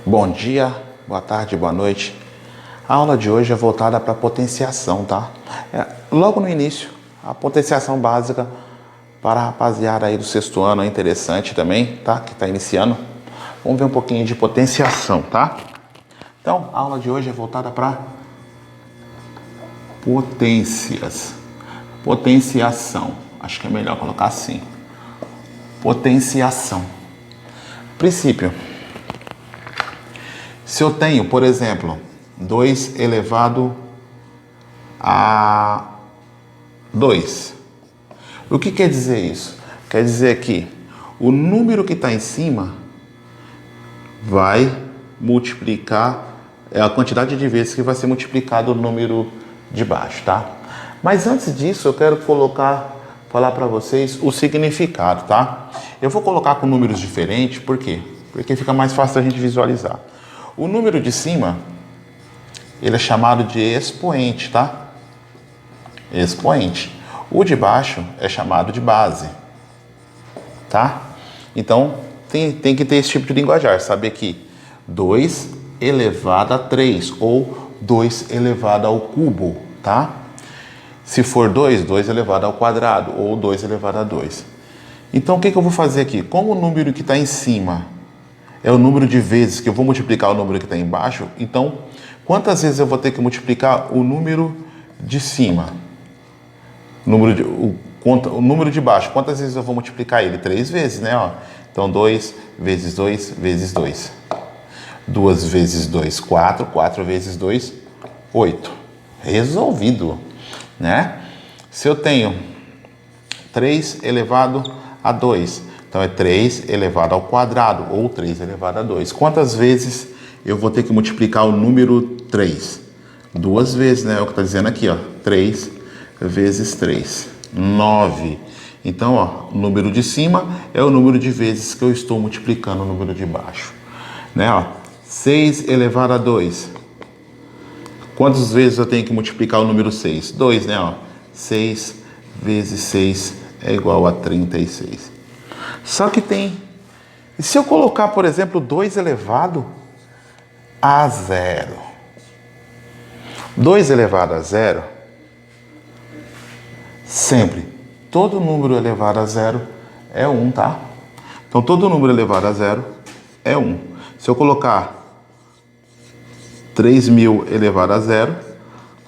Bom dia, boa tarde, boa noite. A aula de hoje é voltada para potenciação, tá? Logo no início, a potenciação básica para a rapaziada aí do sexto ano é interessante também, tá? Que está iniciando. Vamos ver um pouquinho de potenciação, tá? Então, a aula de hoje é voltada para potências. Potenciação. Acho que é melhor colocar assim. Potenciação. Princípio. Se eu tenho, por exemplo, 2 elevado a 2. O que quer dizer isso? Quer dizer que o número que está em cima vai multiplicar, é a quantidade de vezes que vai ser multiplicado o número de baixo, tá? Mas antes disso, eu quero falar para vocês o significado, tá? Eu vou colocar com números diferentes, por quê? Porque fica mais fácil a gente visualizar. O número de cima, ele é chamado de expoente, tá? Expoente. O de baixo é chamado de base, tá? Então, tem que ter esse tipo de linguajar, saber que 2 elevado a 3 ou 2 elevado ao cubo, tá? Se for 2, 2 elevado ao quadrado ou 2 elevado a 2. Então, o que eu vou fazer aqui? Como o número que está em cima é o número de vezes que eu vou multiplicar o número que está embaixo, então, quantas vezes eu vou ter que multiplicar o número de cima? O número de baixo, quantas vezes eu vou multiplicar ele? 3 vezes, né? Ó. Então, 2 vezes 2 vezes 2. 2 vezes 2, 4. 4 vezes 2, 8. Resolvido, né? Se eu tenho 3 elevado a 2, então é 3 elevado ao quadrado, ou 3 elevado a 2. Quantas vezes eu vou ter que multiplicar o número 3? 2 vezes, né? É o que está dizendo aqui, ó. 3 vezes 3, 9. Então, ó, o número de cima é o número de vezes que eu estou multiplicando o número de baixo. Né, ó. 6 elevado a 2. Quantas vezes eu tenho que multiplicar o número 6? 2, né? Ó. 6 vezes 6 é igual a 36. Só que tem... E se eu colocar, por exemplo, 2 elevado a 0? 2 elevado a 0, sempre, todo número elevado a 0 é 1, tá? Então, todo número elevado a 0 é 1. Se eu colocar 3.000 elevado a 0,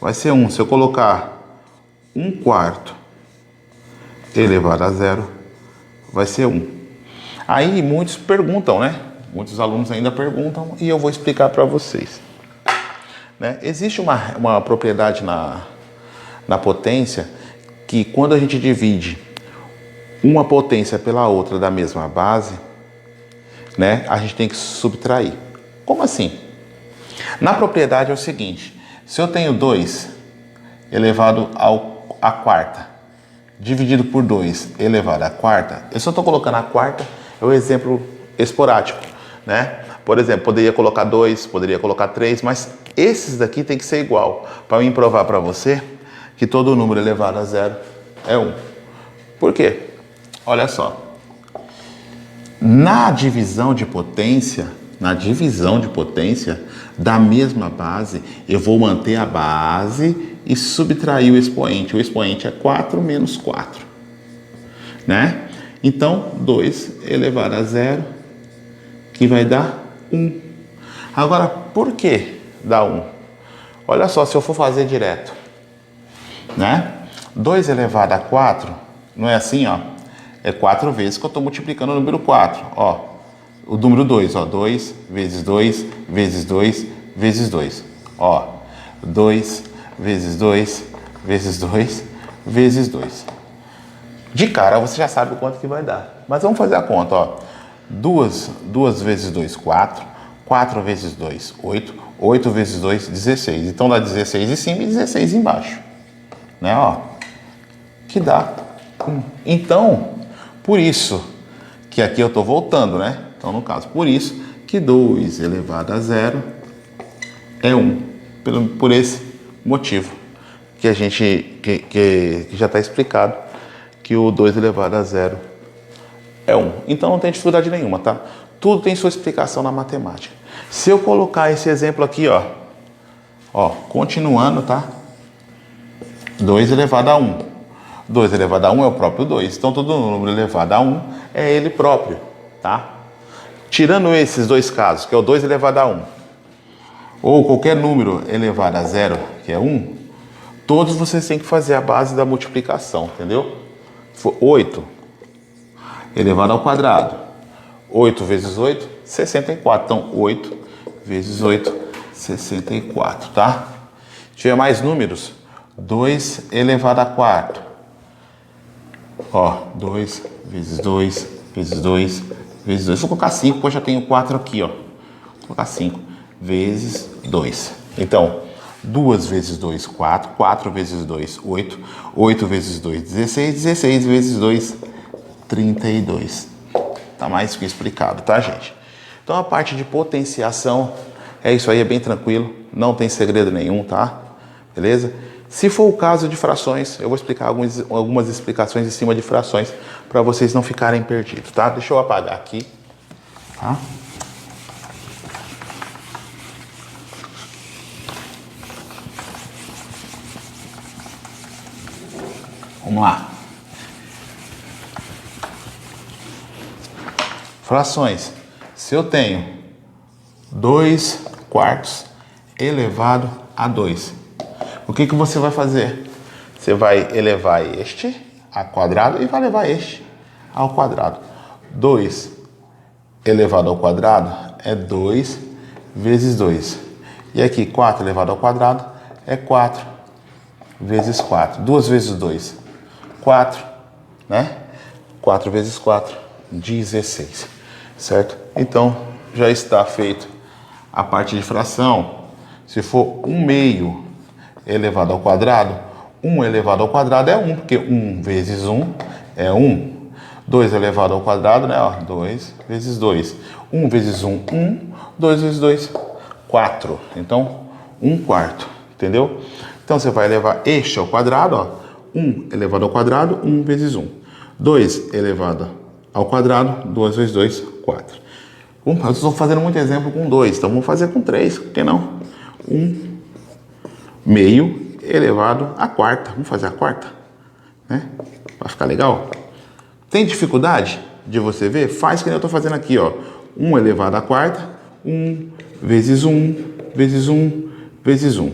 vai ser 1. Se eu colocar 1/4 elevado a 0, vai ser 1. Aí muitos perguntam, né? Muitos alunos ainda perguntam e eu vou explicar para vocês. Né? Existe uma propriedade na potência que quando a gente divide uma potência pela outra da mesma base, né, a gente tem que subtrair. Como assim? Na propriedade é o seguinte, se eu tenho 2 elevado à quarta, dividido por 2 elevado à quarta, eu só estou colocando a quarta, é um exemplo esporádico, né? Por exemplo, poderia colocar 2, poderia colocar 3, mas esses daqui tem que ser igual, para eu provar para você que todo número elevado a 0 é 1. Por quê? Olha só. Na divisão de potência, da mesma base, eu vou manter a base e subtrair o expoente. O expoente é 4 menos 4. Né? Então, 2 elevado a 0, que vai dar 1. Agora, por que dá 1? Olha só, se eu for fazer direto, né? 2 elevado a 4, não é assim, ó? É 4 vezes que eu estou multiplicando o número 4, ó. O número 2, ó. 2 vezes 2 vezes 2 vezes 2, ó. 2 vezes 2 vezes 2 vezes 2. De cara, você já sabe o quanto que vai dar. Mas vamos fazer a conta, ó. 2 vezes 2, 4. 4 vezes 2, 8. 8 vezes 2, 16. Então dá 16 em cima e 16 embaixo. Né, ó. Que dá 1. Então, por isso que aqui eu estou voltando, né? Então, no caso, por isso que 2 elevado a 0 é 1. Por esse motivo que a gente que já está explicado que o 2 elevado a 0 é 1. Então não tem dificuldade nenhuma, tá? Tudo tem sua explicação na matemática. Se eu colocar esse exemplo aqui, ó, continuando, tá? 2 elevado a 1. 2 elevado a 1 é o próprio 2. Então, todo número elevado a 1 é ele próprio, tá? Tirando esses dois casos, que é o 2 elevado a 1, ou qualquer número elevado a 0, que é 1, todos vocês têm que fazer a base da multiplicação, entendeu? 8 elevado ao quadrado. 8 vezes 8, 64. Então, 8 vezes 8, 64, tá? Se tiver mais números, 2 elevado a 4. Ó, 2 vezes 2, vezes 2, vezes 2. Vou colocar 5, pois já tenho 4 aqui, ó. Vou colocar 5 vezes 2. Então, 2 vezes 2, 4. 4 vezes 2, 8. 8 vezes 2, 16. 16 vezes 2, 32. Tá mais que explicado, tá, gente? Então, a parte de potenciação é isso aí, é bem tranquilo. Não tem segredo nenhum, tá? Beleza? Se for o caso de frações, eu vou explicar algumas explicações em cima de frações para vocês não ficarem perdidos, tá? Deixa eu apagar aqui, tá? Vamos lá. Frações. Se eu tenho 2 quartos elevado a 2, o que você vai fazer? Você vai elevar este ao quadrado e vai elevar este ao quadrado. 2 elevado ao quadrado é 2 vezes 2. E aqui, 4 elevado ao quadrado é 4 vezes 4. 2 vezes 2, 4, né? 4 vezes 4, 16, certo? Então, já está feito a parte de fração. Se for 1 meio elevado ao quadrado, 1 elevado ao quadrado é 1, porque 1 vezes 1 é 1. 2 elevado ao quadrado, né? 2 vezes 2. 1 vezes 1, 1. 2 vezes 2, 4. Então, 1 quarto, entendeu? Então, você vai elevar este ao quadrado, ó. 1 elevado ao quadrado, 1 vezes 1. 2 elevado ao quadrado, 2 vezes 2, 4. Eu estou fazendo muito exemplo com 2, então vamos fazer com 3, por que não? 1 meio elevado à quarta. Vamos fazer a quarta, né? Vai ficar legal. Tem dificuldade de você ver? Faz que nem eu estou fazendo aqui, ó. 1 elevado à quarta, 1 vezes 1, vezes 1, vezes 1.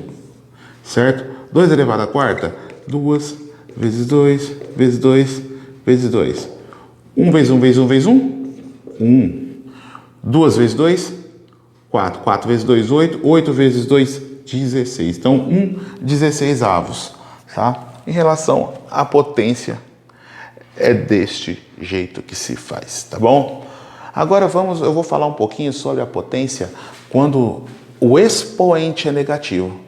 Certo? 2 elevado à quarta, 2 vezes 2, vezes 2, vezes 2. 1 vezes 1, vezes 1, vezes 1, 1. 2 vezes 2, 4. 4 vezes 2, 8. 8 vezes 2, 16. Então, 16 avos, tá? Em relação à potência, é deste jeito que se faz, tá bom? Agora eu vou falar um pouquinho sobre a potência quando o expoente é negativo.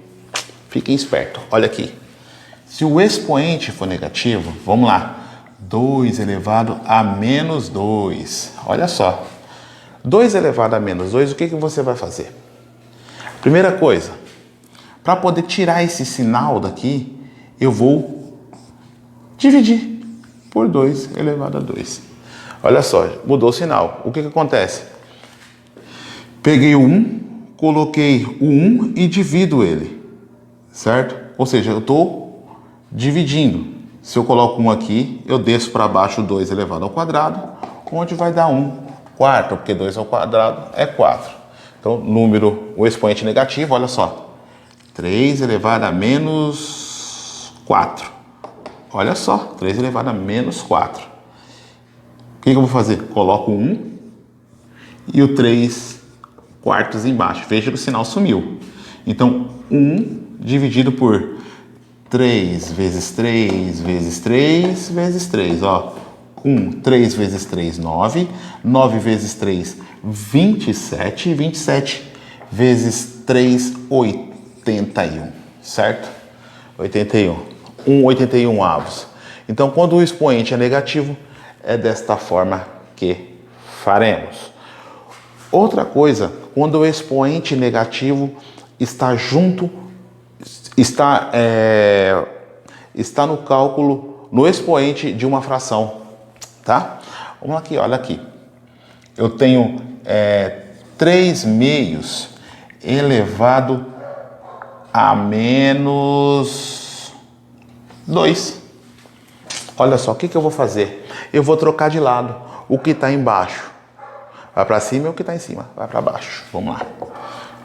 Fiquem espertos, olha aqui. Se o expoente for negativo, vamos lá. 2 elevado a menos 2. Olha só. 2 elevado a menos 2, o que você vai fazer? Primeira coisa, para poder tirar esse sinal daqui, eu vou dividir por 2 elevado a 2. Olha só, mudou o sinal. O que acontece? Peguei o 1, coloquei o 1 e divido ele, certo? Ou seja, eu estou dividindo. Se eu coloco 1 aqui, eu desço para baixo 2 elevado ao quadrado, onde vai dar 1 quarto, porque 2 ao quadrado é 4. Então, o expoente negativo, olha só. 3 elevado a menos 4. Olha só, 3 elevado a menos 4. O que eu vou fazer? Coloco 1 e o 3 quartos embaixo. Veja que o sinal sumiu. Então, 1 dividido por 3 vezes 3 vezes 3 vezes 3, ó. 3 vezes 3, 9. 9 vezes 3, 27. 27 vezes 3, 81. Certo? 81. 81 avos. Então, quando o expoente é negativo, é desta forma que faremos. Outra coisa, quando o expoente negativo está junto, está no cálculo, no expoente de uma fração. Tá? Vamos aqui, olha aqui. Eu tenho 3 meios elevado a menos 2. Olha só, o que eu vou fazer? Eu vou trocar de lado. O que está embaixo vai para cima e o que está em cima vai para baixo. Vamos lá.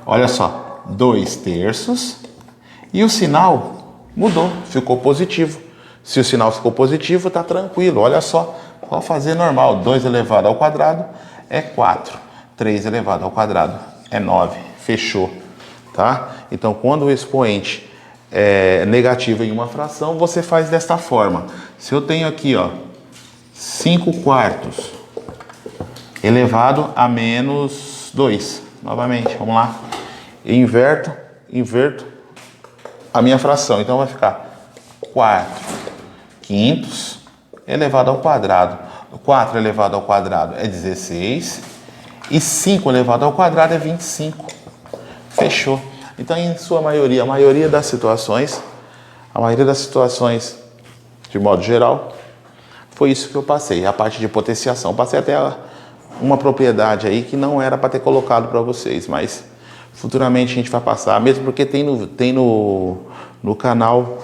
Olha só, 2 terços e o sinal mudou, ficou positivo. Se o sinal ficou positivo, está tranquilo. Olha só, pode fazer normal. 2 elevado ao quadrado é 4. 3 elevado ao quadrado é 9. Fechou, tá? Então, quando o expoente é negativo em uma fração, você faz desta forma. Se eu tenho aqui, ó, 5 quartos elevado a menos 2. Novamente, vamos lá. Inverto a minha fração. Então, vai ficar 4 quintos elevado ao quadrado. 4 elevado ao quadrado é 16. E 5 elevado ao quadrado é 25. Fechou. Então, em sua maioria, a maioria das situações, de modo geral, foi isso que eu passei. A parte de potenciação. Passei até uma propriedade aí que não era para ter colocado para vocês, mas futuramente a gente vai passar, mesmo porque tem no canal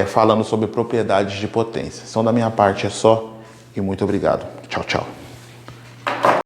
falando sobre propriedades de potência. Então, da minha parte é só e muito obrigado. Tchau, tchau.